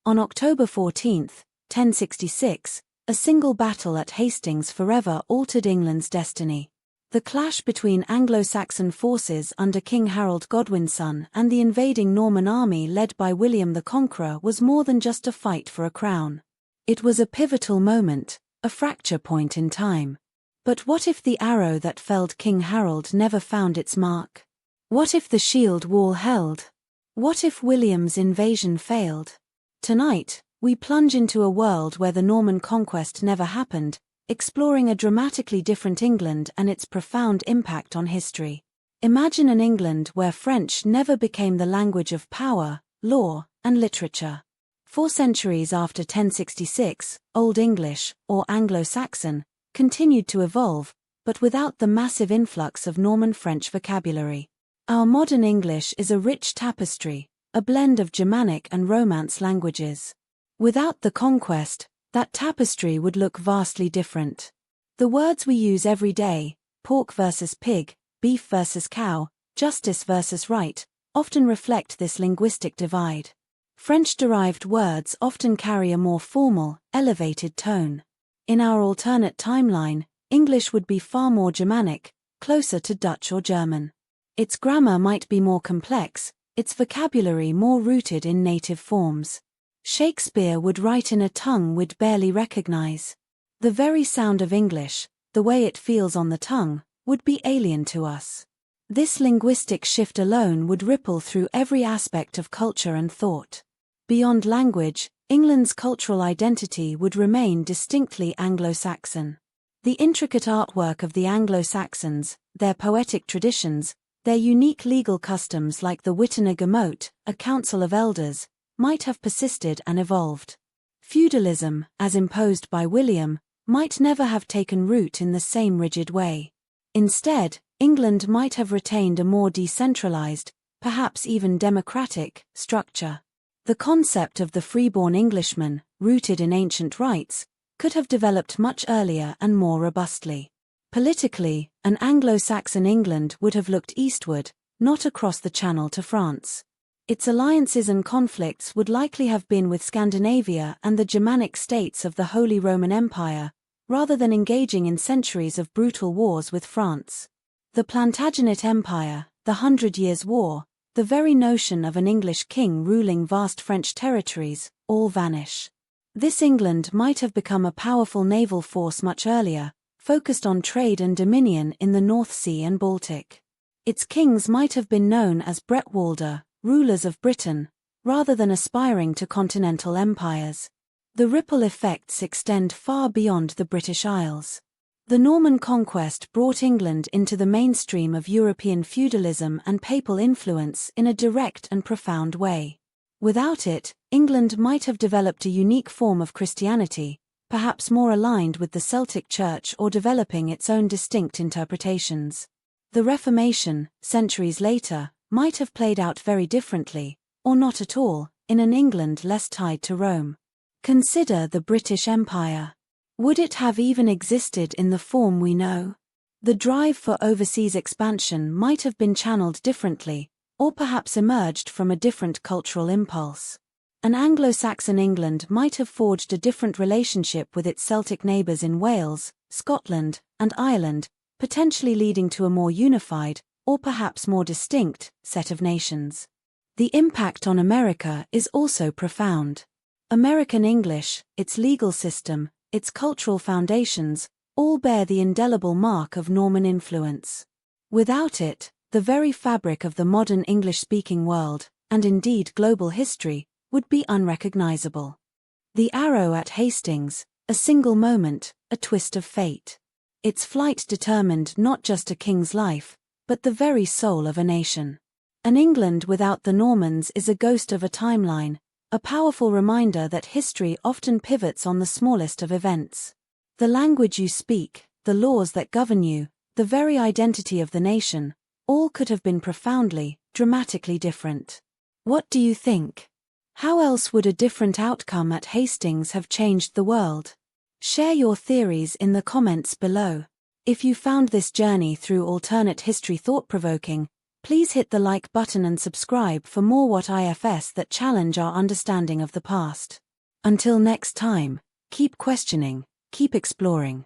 On October 14, 1066, a single battle at Hastings forever altered England's destiny. The clash between Anglo-Saxon forces under King Harold Godwin's son and the invading Norman army led by William the Conqueror was more than just a fight for a crown. It was a pivotal moment, a fracture point in time. But what if the arrow that felled King Harold never found its mark? What if the shield wall held? What if William's invasion failed? Tonight, we plunge into a world where the Norman Conquest never happened, exploring a dramatically different England and its profound impact on history. Imagine an England where French never became the language of power, law, and literature. 4 centuries after 1066, Old English, or Anglo-Saxon, continued to evolve, but without the massive influx of Norman French vocabulary. Our modern English is a rich tapestry, a blend of Germanic and Romance languages. Without the conquest, that tapestry would look vastly different. The words we use every day, pork versus pig, beef versus cow, justice versus right, often reflect this linguistic divide. French-derived words often carry a more formal, elevated tone. In our alternate timeline, English would be far more Germanic, closer to Dutch or German. Its grammar might be more complex, its vocabulary more rooted in native forms. Shakespeare would write in a tongue we'd barely recognize. The very sound of English, the way it feels on the tongue, would be alien to us. This linguistic shift alone would ripple through every aspect of culture and thought. Beyond language, England's cultural identity would remain distinctly Anglo-Saxon. The intricate artwork of the Anglo-Saxons, their poetic traditions, their unique legal customs like the Wittenager Mote, a council of elders, might have persisted and evolved. Feudalism, as imposed by William, might never have taken root in the same rigid way. Instead, England might have retained a more decentralized, perhaps even democratic, structure. The concept of the freeborn Englishman, rooted in ancient rights, could have developed much earlier and more robustly. Politically, an Anglo-Saxon England would have looked eastward, not across the Channel to France. Its alliances and conflicts would likely have been with Scandinavia and the Germanic states of the Holy Roman Empire, rather than engaging in centuries of brutal wars with France. The Plantagenet Empire, the 100 Years' War, the very notion of an English king ruling vast French territories, all vanish. This England might have become a powerful naval force much earlier, focused on trade and dominion in the North Sea and Baltic. Its kings might have been known as Bretwalda, rulers of Britain, rather than aspiring to continental empires. The ripple effects extend far beyond the British Isles. The Norman Conquest brought England into the mainstream of European feudalism and papal influence in a direct and profound way. Without it, England might have developed a unique form of Christianity, perhaps more aligned with the Celtic Church or developing its own distinct interpretations. The Reformation, centuries later, might have played out very differently, or not at all, in an England less tied to Rome. Consider the British Empire. Would it have even existed in the form we know? The drive for overseas expansion might have been channeled differently, or perhaps emerged from a different cultural impulse. An Anglo-Saxon England might have forged a different relationship with its Celtic neighbours in Wales, Scotland, and Ireland, potentially leading to a more unified, or perhaps more distinct, set of nations. The impact on America is also profound. American English, its legal system, its cultural foundations, all bear the indelible mark of Norman influence. Without it, the very fabric of the modern English-speaking world, and indeed global history, would be unrecognizable. The arrow at Hastings, a single moment, a twist of fate. Its flight determined not just a king's life, but the very soul of a nation. An England without the Normans is a ghost of a timeline, a powerful reminder that history often pivots on the smallest of events. The language you speak, the laws that govern you, the very identity of the nation, all could have been profoundly, dramatically different. What do you think? How else would a different outcome at Hastings have changed the world? Share your theories in the comments below. If you found this journey through alternate history thought-provoking, Please hit the like button and subscribe for more What IFS that challenge our understanding of the past. Until next time, keep questioning, keep exploring.